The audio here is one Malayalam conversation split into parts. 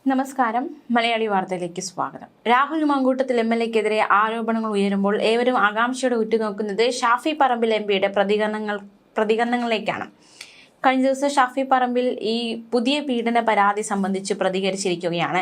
നമസ്കാരം. മലയാളി വാർത്തയിലേക്ക് സ്വാഗതം. രാഹുൽ മാങ്കൂട്ടത്തിൽ MLA-ക്കെതിരെ ആരോപണങ്ങൾ ഉയരുമ്പോൾ ഏവരും ആകാംക്ഷയോടെ ഉറ്റുനോക്കുന്നത് ഷാഫി പറമ്പിൽ MP-യുടെ പ്രതികരണങ്ങളിലേക്കാണ്. കഴിഞ്ഞ ദിവസം ഷാഫി പറമ്പിൽ ഈ പുതിയ പീഡന പരാതി സംബന്ധിച്ച് പ്രതികരിച്ചിരിക്കുകയാണ്.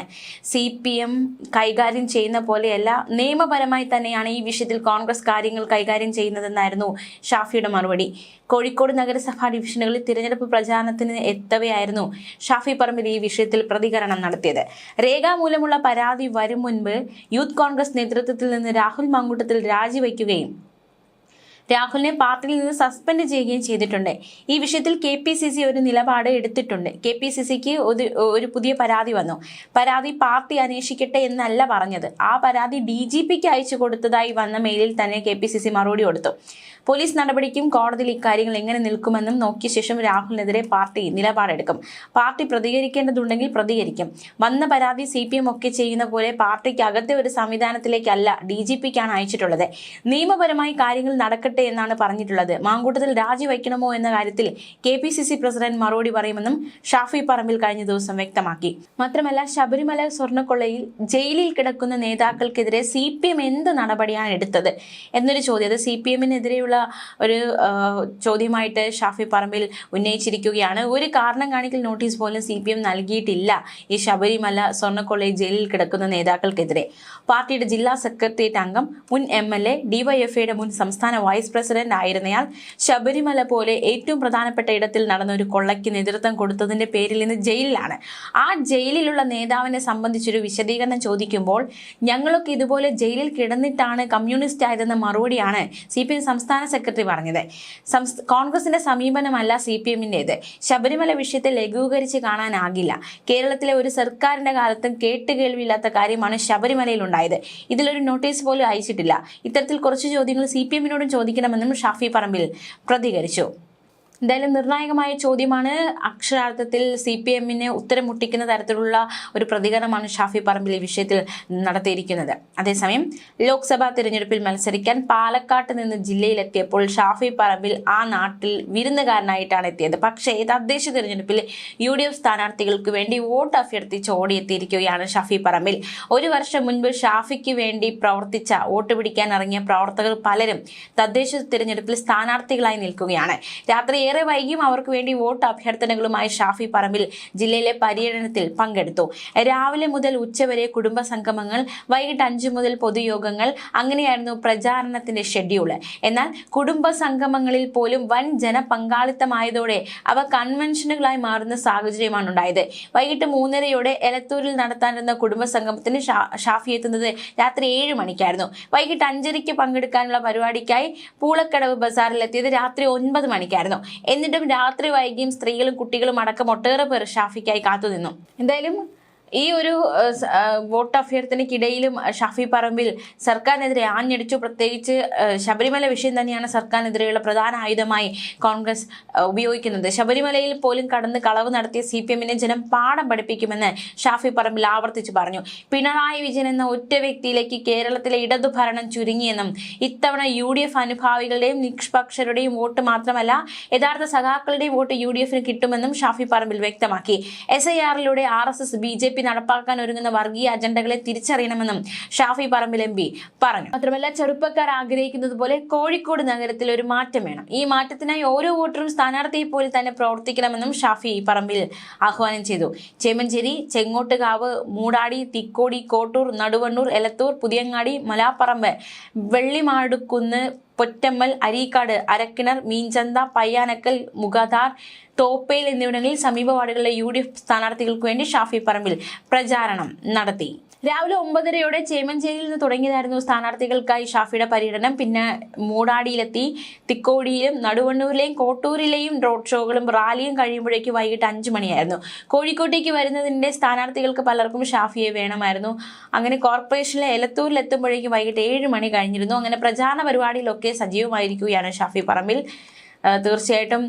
CPM കൈകാര്യം ചെയ്യുന്ന പോലെയല്ല, നിയമപരമായി തന്നെയാണ് ഈ വിഷയത്തിൽ കോൺഗ്രസ് കാര്യങ്ങൾ കൈകാര്യം ചെയ്യുന്നതെന്നായിരുന്നു ഷാഫിയുടെ മറുപടി. കോഴിക്കോട് നഗരസഭാ ഡിവിഷനുകളിൽ തിരഞ്ഞെടുപ്പ് പ്രചാരണത്തിന് എത്തവെയായിരുന്നു ഷാഫി പറമ്പിൽ ഈ വിഷയത്തിൽ പ്രതികരണം നടത്തിയത്. രേഖാമൂലമുള്ള പരാതി വരും മുൻപ് യൂത്ത് കോൺഗ്രസ് നേതൃത്വത്തിൽ നിന്ന് രാഹുൽ മാങ്കൂട്ടത്തിൽ രാജിവെക്കുകയും രാഹുലിനെ പാർട്ടിയിൽ നിന്ന് സസ്പെൻഡ് ചെയ്യുകയും ചെയ്തിട്ടുണ്ട്. ഈ വിഷയത്തിൽ KPCC ഒരു നിലപാട് എടുത്തിട്ടുണ്ട്. KPCCക്ക് ഒരു പുതിയ പരാതി വന്നു. പരാതി പാർട്ടി അന്വേഷിക്കട്ടെ എന്നല്ല പറഞ്ഞത്. ആ പരാതി DGPക്ക് അയച്ചു കൊടുത്തതായി വന്ന മെയിലിൽ തന്നെ KPCC മറുപടി കൊടുത്തു. പോലീസ് നടപടിക്കും കോടതിയിൽ ഇക്കാര്യങ്ങൾ എങ്ങനെ നിൽക്കുമെന്നും നോക്കിയ ശേഷം രാഹുലിനെതിരെ പാർട്ടി നിലപാടെടുക്കും. പാർട്ടി പ്രതികരിക്കേണ്ടതുണ്ടെങ്കിൽ പ്രതികരിക്കും. വന്ന പരാതി CPM ഒക്കെ ചെയ്യുന്ന പോലെ പാർട്ടിക്ക് അകത്തെ ഒരു സംവിധാനത്തിലേക്കല്ല, DGPക്കാണ് അയച്ചിട്ടുള്ളത്. നിയമപരമായി കാര്യങ്ങൾ നടക്കട്ടെ എന്നാണ് പറഞ്ഞിട്ടുള്ളത്. മാങ്കൂട്ടത്തിൽ രാജിവെക്കണമോ എന്ന കാര്യത്തിൽ KPCC പ്രസിഡന്റ് മറുപടി പറയുമെന്നും ഷാഫി പറമ്പിൽ കഴിഞ്ഞ ദിവസം വ്യക്തമാക്കി. മാത്രമല്ല, ശബരിമല സ്വർണ്ണക്കൊള്ളയിൽ ജയിലിൽ കിടക്കുന്ന നേതാക്കൾക്കെതിരെ CPM എന്ത് നടപടിയാണ് എടുത്തത് എന്നൊരു ചോദ്യം, അത് CPM-നെതിരെയുള്ള ഒരു ചോദ്യമായിട്ട് ഷാഫി പറമ്പിൽ ഉന്നയിച്ചിരിക്കുകയാണ്. ഒരു കാരണം കാണിക്കൽ നോട്ടീസ് പോലും CPM നൽകിയിട്ടില്ല ഈ ശബരിമല സ്വർണ്ണക്കൊള്ളയിൽ ജയിലിൽ കിടക്കുന്ന നേതാക്കൾക്കെതിരെ. പാർട്ടിയുടെ ജില്ലാ സെക്രട്ടേറിയറ്റ് അംഗം, മുൻ MLA, DYFIയുടെ മുൻ സംസ്ഥാന വൈസ് പ്രസിഡന്റ് ആയിരുന്നയാൾ ശബരിമല പോലെ ഏറ്റവും പ്രധാനപ്പെട്ട ഇടത്തിൽ നടന്ന ഒരു കൊള്ളയ്ക്ക് നേതൃത്വം കൊടുത്തതിന്റെ പേരിൽ ഇന്ന് ജയിലിലാണ്. ആ ജയിലിലുള്ള നേതാവിനെ സംബന്ധിച്ചൊരു വിശദീകരണം ചോദിക്കുമ്പോൾ ഞങ്ങളൊക്കെ ഇതുപോലെ ജയിലിൽ കിടന്നിട്ടാണ് കമ്മ്യൂണിസ്റ്റ് ആയതെന്ന മറുപടിയാണ് CPM സംസ്ഥാന സെക്രട്ടറി പറഞ്ഞത്. കോൺഗ്രസിന്റെ സമീപനമല്ല CPM-ന്റേത്. ശബരിമല വിഷയത്തെ ലഘൂകരിച്ച് കാണാനാകില്ല. കേരളത്തിലെ ഒരു സർക്കാരിന്റെ കാലത്തും കേട്ടുകേൾവിയില്ലാത്ത കാര്യമാണ് ശബരിമലയിൽ ഉണ്ടായത്. ഇതിലൊരു നോട്ടീസ് പോലും അയച്ചിട്ടില്ല. ഇത്തരത്തിൽ കുറച്ച് ചോദ്യങ്ങൾ CPM-നോടും ചോദിക്കണമെന്നും ഷാഫി പറമ്പിൽ പ്രതികരിച്ചു. എന്തായാലും നിർണായകമായ ചോദ്യമാണ്. അക്ഷരാർത്ഥത്തിൽ CPM-നെ ഉത്തരം മുട്ടിക്കുന്ന തരത്തിലുള്ള ഒരു പ്രതികരണമാണ് ഷാഫി പറമ്പിൽ ഈ വിഷയത്തിൽ നടത്തിയിരിക്കുന്നത്. അതേസമയം ലോക്സഭാ തിരഞ്ഞെടുപ്പിൽ മത്സരിക്കാൻ പാലക്കാട്ട് നിന്ന് ജില്ലയിലെത്തിയപ്പോൾ ഷാഫി പറമ്പിൽ ആ നാട്ടിൽ വിരുന്നുകാരനായിട്ടാണ് എത്തിയത്. പക്ഷേ തദ്ദേശ തിരഞ്ഞെടുപ്പിൽ UDF സ്ഥാനാർത്ഥികൾക്ക് വേണ്ടി വോട്ട് അഭ്യർത്ഥിച്ച് ഓടിയെത്തിയിരിക്കുകയാണ് ഷാഫി പറമ്പിൽ. ഒരു വർഷം മുൻപ് ഷാഫിക്ക് വേണ്ടി പ്രവർത്തിച്ച, വോട്ട് പിടിക്കാൻ ഇറങ്ങിയ പ്രവർത്തകർ പലരും തദ്ദേശ തിരഞ്ഞെടുപ്പിൽ സ്ഥാനാർത്ഥികളായി നിൽക്കുകയാണ്. രാത്രി ഏറെ വൈകിയും അവർക്ക് വേണ്ടി വോട്ട് അഭ്യർത്ഥനകളുമായി ഷാഫി പറമ്പിൽ ജില്ലയിലെ പര്യടനത്തിൽ പങ്കെടുത്തു. രാവിലെ മുതൽ ഉച്ചവരെ കുടുംബ സംഗമങ്ങൾ, വൈകിട്ട് 5 മുതൽ പൊതുയോഗങ്ങൾ, അങ്ങനെയായിരുന്നു പ്രചാരണത്തിന്റെ ഷെഡ്യൂള്. എന്നാൽ കുടുംബ സംഗമങ്ങളിൽ പോലും വൻ ജനപങ്കാളിത്തമായതോടെ അവ കൺവെൻഷനുകളായി മാറുന്ന സാഹചര്യമാണ് ഉണ്ടായത്. വൈകിട്ട് 3:30-യോടെ എലത്തൂരിൽ നടത്താനിരുന്ന കുടുംബ സംഗമത്തിന് ഷാഫി എത്തുന്നത് രാത്രി 7 മണിക്കായിരുന്നു. വൈകിട്ട് 5:30-ക്ക് പങ്കെടുക്കാനുള്ള പരിപാടിക്കായി പൂളക്കടവ് ബസാറിൽ എത്തിയത് രാത്രി 9 മണിക്കായിരുന്നു. എന്നിട്ടും രാത്രി വൈകിയും സ്ത്രീകളും കുട്ടികളും അടക്കം ഒട്ടേറെ പേർ ഷാഫിക്കായി കാത്തുനിന്നു. എന്തായാലും ഈ ഒരു വോട്ട് അഭ്യർത്ഥനയ്ക്കിടയിലും ഷാഫി പറമ്പിൽ സർക്കാരിനെതിരെ ആഞ്ഞടിച്ചു. പ്രത്യേകിച്ച് ശബരിമല വിഷയം തന്നെയാണ് സർക്കാരിനെതിരെയുള്ള പ്രധാന ആയുധമായി കോൺഗ്രസ് ഉപയോഗിക്കുന്നത്. ശബരിമലയിൽ പോലും കടന്ന് കളവ് നടത്തിയ CPM-നെ ജനം പാഠം പഠിപ്പിക്കുമെന്ന് ഷാഫി പറമ്പിൽ ആവർത്തിച്ചു പറഞ്ഞു. പിണറായി വിജയൻ എന്ന ഒറ്റ വ്യക്തിയിലേക്ക് കേരളത്തിലെ ഇടതുഭരണം ചുരുങ്ങിയെന്നും ഇത്തവണ UDF അനുഭാവികളുടെയും നിഷ്പക്ഷരുടെയും വോട്ട് മാത്രമല്ല യഥാർത്ഥ സഖാക്കളുടെയും വോട്ട് UDF-ന് കിട്ടുമെന്നും ഷാഫി പറമ്പിൽ വ്യക്തമാക്കി. SIR-ലൂടെ RSS BJP നടപ്പാക്കാൻ ഒരുങ്ങുന്ന വർഗീയ അജണ്ടകളെ തിരിച്ചറിയണമെന്നും ഷാഫി പറമ്പിൽ MP പറഞ്ഞു. മാത്രമല്ല, ചെറുപ്പക്കാർ ആഗ്രഹിക്കുന്നത് പോലെ കോഴിക്കോട് നഗരത്തിൽ ഒരു മാറ്റം വേണം. ഈ മാറ്റത്തിനായി ഓരോ വോട്ടറും സ്ഥാനാർത്ഥിയെ പോലെ തന്നെ പ്രവർത്തിക്കണമെന്നും ഷാഫി പറമ്പിൽ ആഹ്വാനം ചെയ്തു. ചേമഞ്ചേരി, ചെങ്ങോട്ടുകാവ്, മൂടാടി, തിക്കോടി, കോട്ടൂർ, നടുവണ്ണൂർ, എലത്തൂർ, പുതിയങ്ങാടി, മലാപ്പറമ്പ്, വെള്ളിമാടുക്കുന്ന്, പൊറ്റമ്മൽ, അരീക്കാട്, അരക്കിണർ, മീൻചന്ത, പയ്യാനക്കൽ, മുഖദാർ, തോപ്പയിൽ എന്നിവിടങ്ങളിൽ സമീപ വാർഡുകളിലെ UDF സ്ഥാനാർത്ഥികൾക്ക് വേണ്ടി ഷാഫി പറമ്പിൽ പ്രചാരണം നടത്തി. രാവിലെ 9:30-യോടെ ചേമഞ്ചേരിയിൽ നിന്ന് തുടങ്ങിയതായിരുന്നു സ്ഥാനാർത്ഥികൾക്കായി ഷാഫിയുടെ പര്യടനം. പിന്നെ മൂടാടിയിലെത്തി. തിക്കോടിയിലും നടുവണ്ണൂരിലെയും കോട്ടൂരിലെയും റോഡ് ഷോകളും റാലിയും കഴിയുമ്പോഴേക്കും വൈകിട്ട് 5 മണിയായിരുന്നു. കോഴിക്കോട്ടേക്ക് വരുന്നതിന്റെ സ്ഥാനാർത്ഥികൾക്ക് പലർക്കും ഷാഫിയെ വേണമായിരുന്നു. അങ്ങനെ കോർപ്പറേഷനിലെ എലത്തൂരിലെത്തുമ്പോഴേക്കും വൈകിട്ട് 7 മണി കഴിഞ്ഞിരുന്നു. അങ്ങനെ പ്രചാരണ പരിപാടിയിലൊക്കെ സജീവമായിരിക്കുകയാണ് ഷാഫി പറമ്പിൽ. തീർച്ചയായിട്ടും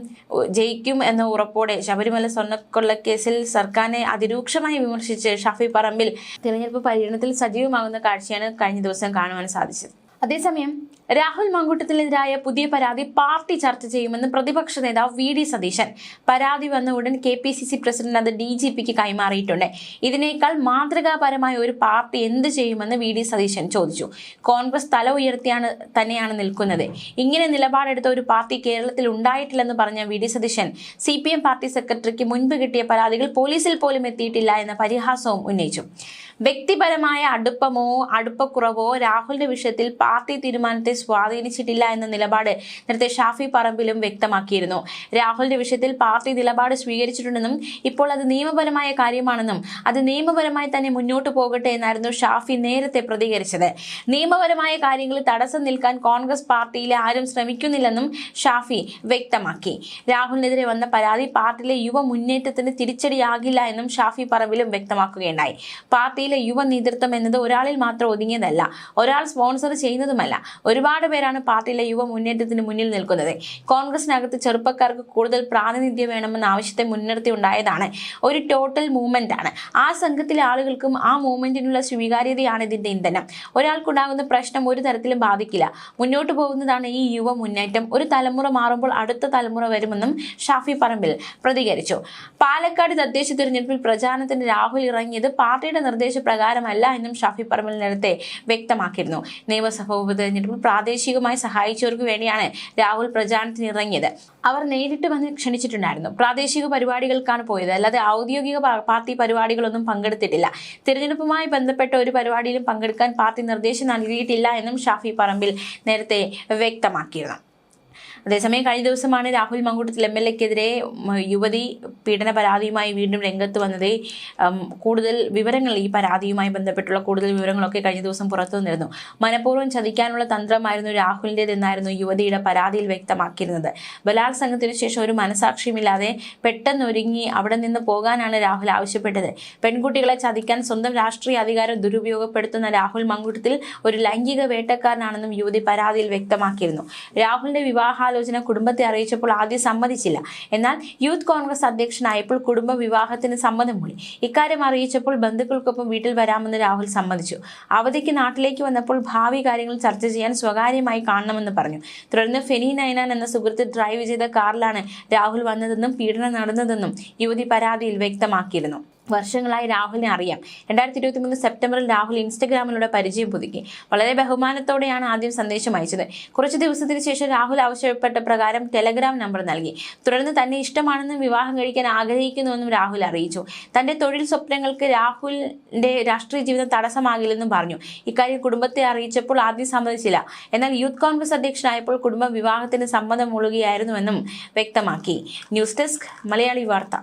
ജയിക്കും എന്ന ഉറപ്പോടെ ശബരിമല സ്വർണ്ണക്കൊള്ളക്കേസിൽ സർക്കാരിനെ അതിരൂക്ഷമായി വിമർശിച്ച് ഷാഫി പറമ്പിൽ തിരഞ്ഞെടുപ്പ് പര്യടനത്തിൽ സജീവമാകുന്ന കാഴ്ചയാണ് കഴിഞ്ഞ ദിവസം കാണുവാൻ സാധിച്ചത്. അതേസമയം രാഹുൽ മാങ്കൂട്ടത്തിനെതിരായ പുതിയ പരാതി പാർട്ടി ചർച്ച ചെയ്യുമെന്ന് പ്രതിപക്ഷ നേതാവ് വി ഡി സതീശൻ. പരാതി വന്ന ഉടൻ KPCC പ്രസിഡന്റ് അത് DGPക്ക് കൈമാറിയിട്ടുണ്ട്. ഇതിനേക്കാൾ മാതൃകാപരമായ ഒരു പാർട്ടി എന്ത് ചെയ്യുമെന്ന് വി ഡി സതീശൻ ചോദിച്ചു. കോൺഗ്രസ് തല ഉയർത്തിയാണ് തന്നെയാണ് നിൽക്കുന്നത്. ഇങ്ങനെ നിലപാടെടുത്ത ഒരു പാർട്ടി കേരളത്തിൽ ഉണ്ടായിട്ടില്ലെന്ന് പറഞ്ഞ V D Satheesan CPM party സെക്രട്ടറിക്ക് മുൻപ് കിട്ടിയ പരാതികൾ പോലീസിൽ പോലും എത്തിയിട്ടില്ല എന്ന പരിഹാസവും ഉന്നയിച്ചു. വ്യക്തിപരമായ അടുപ്പക്കുറവോ രാഹുലിന്റെ വിഷയത്തിൽ പാർട്ടി തീരുമാനത്തെ സ്വാധീനിച്ചിട്ടില്ല എന്ന നിലപാട് നേരത്തെ ഷാഫി പറമ്പിലും വ്യക്തമാക്കിയിരുന്നു. രാഹുലിന്റെ വിഷയത്തിൽ പാർട്ടി നിലപാട് സ്വീകരിച്ചിട്ടുണ്ടെന്നും ഇപ്പോൾ അത് നിയമപരമായ കാര്യമാണെന്നും അത് നിയമപരമായി തന്നെ മുന്നോട്ട് പോകട്ടെ എന്നായിരുന്നു ഷാഫി നേരത്തെ പ്രതികരിച്ചത്. നിയമപരമായ കാര്യങ്ങളിൽ തടസ്സം നിൽക്കാൻ കോൺഗ്രസ് പാർട്ടിയിലെ ആരും ശ്രമിക്കുന്നില്ലെന്നും ഷാഫി വ്യക്തമാക്കി. രാഹുലിനെതിരെ വന്ന പരാതി പാർട്ടിയിലെ യുവ മുന്നേറ്റത്തിന് തിരിച്ചടിയാകില്ല എന്നും ഷാഫി പറമ്പിലും വ്യക്തമാക്കുകയുണ്ടായി. പാർട്ടിയിലെ യുവ നേതൃത്വം എന്നത് ഒരാളിൽ മാത്രം ഒതുങ്ങിയതല്ല, ഒരാൾ സ്പോൺസർ ചെയ്യുന്നതുമല്ല. ഒരുപാട് പേരാണ് പാർട്ടിയിലെ യുവ മുന്നേറ്റത്തിന് മുന്നിൽ നിൽക്കുന്നത്. കോൺഗ്രസിനകത്ത് ചെറുപ്പക്കാർക്ക് കൂടുതൽ പ്രാതിനിധ്യം വേണമെന്ന ആവശ്യത്തെ മുൻനിർത്തി ഉണ്ടായതാണ് ഒരു ടോട്ടൽ മൂവ്മെന്റ് ആണ്. ആ സംഘത്തിലെ ആളുകൾക്കും ആ മൂവ്മെന്റിനുള്ള സ്വീകാര്യതയാണ് ഇതിന്റെ ഇന്ധനം. ഒരാൾക്കുണ്ടാകുന്ന പ്രശ്നം ഒരു തരത്തിലും ബാധിക്കില്ല. മുന്നോട്ട് പോകുന്നതാണ് ഈ യുവ മുന്നേറ്റം. ഒരു തലമുറ മാറുമ്പോൾ അടുത്ത തലമുറ വരുമെന്നും ഷാഫി പറമ്പിൽ പ്രതികരിച്ചു. പാലക്കാട് തദ്ദേശ തിരഞ്ഞെടുപ്പിൽ പ്രചാരണത്തിന് രാഹുൽ ഇറങ്ങിയത് പാർട്ടിയുടെ നിർദ്ദേശപ്രകാരമല്ല എന്നും ഷാഫി പറമ്പിൽ നേരത്തെ വ്യക്തമാക്കിയിരുന്നു. നിയമസഭാ ഉപതെരഞ്ഞെടുപ്പിൽ പ്രാദേശികമായി സഹായിച്ചവർക്ക് വേണ്ടിയാണ് രാഹുൽ പ്രചാരണത്തിന് ഇറങ്ങിയത്. അവർ നേരിട്ട് വന്ന് ക്ഷണിച്ചിട്ടുണ്ടായിരുന്നു. പ്രാദേശിക പരിപാടികൾക്കാണ് പോയത്, അല്ലാതെ ഔദ്യോഗിക പാർട്ടി പരിപാടികളൊന്നും പങ്കെടുത്തിട്ടില്ല. തിരഞ്ഞെടുപ്പുമായി ബന്ധപ്പെട്ട ഒരു പരിപാടിയിലും പങ്കെടുക്കാൻ പാർട്ടി നിർദ്ദേശം നൽകിയിട്ടില്ല എന്നും ഷാഫി പറമ്പിൽ നേരത്തെ വ്യക്തമാക്കിയിരുന്നു. അതേസമയം കഴിഞ്ഞ ദിവസമാണ് രാഹുൽ മാങ്കൂട്ടത്തിൽ MLAക്കെതിരെ യുവതി പീഡന പരാതിയുമായി വീണ്ടും രംഗത്ത് വന്നത്. കൂടുതൽ വിവരങ്ങൾ, ഈ പരാതിയുമായി ബന്ധപ്പെട്ടുള്ള കൂടുതൽ വിവരങ്ങളൊക്കെ കഴിഞ്ഞ ദിവസം പുറത്തു വന്നിരുന്നു. മനഃപൂർവ്വം ചതിക്കാനുള്ള തന്ത്രമായിരുന്നു രാഹുലിൻ്റെതെന്നായിരുന്നു യുവതിയുടെ പരാതിയിൽ വ്യക്തമാക്കിയിരുന്നത്. ബലാത്സംഗത്തിനു ശേഷം ഒരു മനസാക്ഷിയുമില്ലാതെ പെട്ടെന്ന് ഒരുങ്ങി അവിടെ നിന്ന് പോകാനാണ് രാഹുൽ ആവശ്യപ്പെട്ടത്. പെൺകുട്ടികളെ ചതിക്കാൻ സ്വന്തം രാഷ്ട്രീയ അധികാരം ദുരുപയോഗപ്പെടുത്തുന്ന രാഹുൽ മാങ്കൂട്ടത്തിൽ ഒരു ലൈംഗിക വേട്ടക്കാരനാണെന്നും യുവതി പരാതിയിൽ വ്യക്തമാക്കിയിരുന്നു. രാഹുലിന്റെ വിവാഹാലോചന കുടുംബത്തെ അറിയിച്ചപ്പോൾ ആദ്യം സമ്മതിച്ചില്ല. എന്നാൽ യൂത്ത് കോൺഗ്രസ് അധ്യക്ഷനായപ്പോൾ കുടുംബ വിവാഹത്തിന് സമ്മതം മൂളി. ഇക്കാര്യം അറിയിച്ചപ്പോൾ ബന്ധുക്കൾക്കൊപ്പം വീട്ടിൽ വരാമെന്ന് രാഹുൽ സമ്മതിച്ചു. അവധിക്ക് നാട്ടിലേക്ക് വന്നപ്പോൾ ഭാവി കാര്യങ്ങൾ ചർച്ച ചെയ്യാൻ സ്വകാര്യമായി കാണണമെന്ന് പറഞ്ഞു. തുടർന്ന് ഫെനി നൈനാൻ എന്ന സുഹൃത്ത് ഡ്രൈവ് ചെയ്ത കാറിലാണ് രാഹുൽ വന്നതെന്നും പീഡനം നടന്നതെന്നും യുവതി പരാതിയിൽ വ്യക്തമാക്കിയിരുന്നു. വർഷങ്ങളായി രാഹുലിനെ അറിയാം. 2023 സെപ്റ്റംബറിൽ രാഹുൽ ഇൻസ്റ്റഗ്രാമിലൂടെ പരിചയം പുതുക്കി. വളരെ ബഹുമാനത്തോടെയാണ് ആദ്യം സന്ദേശം അയച്ചത്. കുറച്ച് ദിവസത്തിന് ശേഷം രാഹുൽ ആവശ്യപ്പെട്ട പ്രകാരം ടെലഗ്രാം നമ്പർ നൽകി. തുടർന്ന് തന്നെ ഇഷ്ടമാണെന്നും വിവാഹം കഴിക്കാൻ ആഗ്രഹിക്കുന്നുവെന്നും രാഹുൽ അറിയിച്ചു. തന്റെ തൊഴിൽ സ്വപ്നങ്ങൾക്ക് രാഹുലിന്റെ രാഷ്ട്രീയ ജീവിതം തടസ്സമാകില്ലെന്നും പറഞ്ഞു. ഇക്കാര്യം കുടുംബത്തെ അറിയിച്ചപ്പോൾ ആദ്യം സമ്മതിച്ചില്ല. എന്നാൽ യൂത്ത് കോൺഗ്രസ് അധ്യക്ഷനായപ്പോൾ കുടുംബ വിവാഹത്തിന് സമ്മതം മൂളുകയായിരുന്നുവെന്നും വ്യക്തമാക്കി. ന്യൂസ് ഡെസ്ക് മലയാളി വാർത്ത.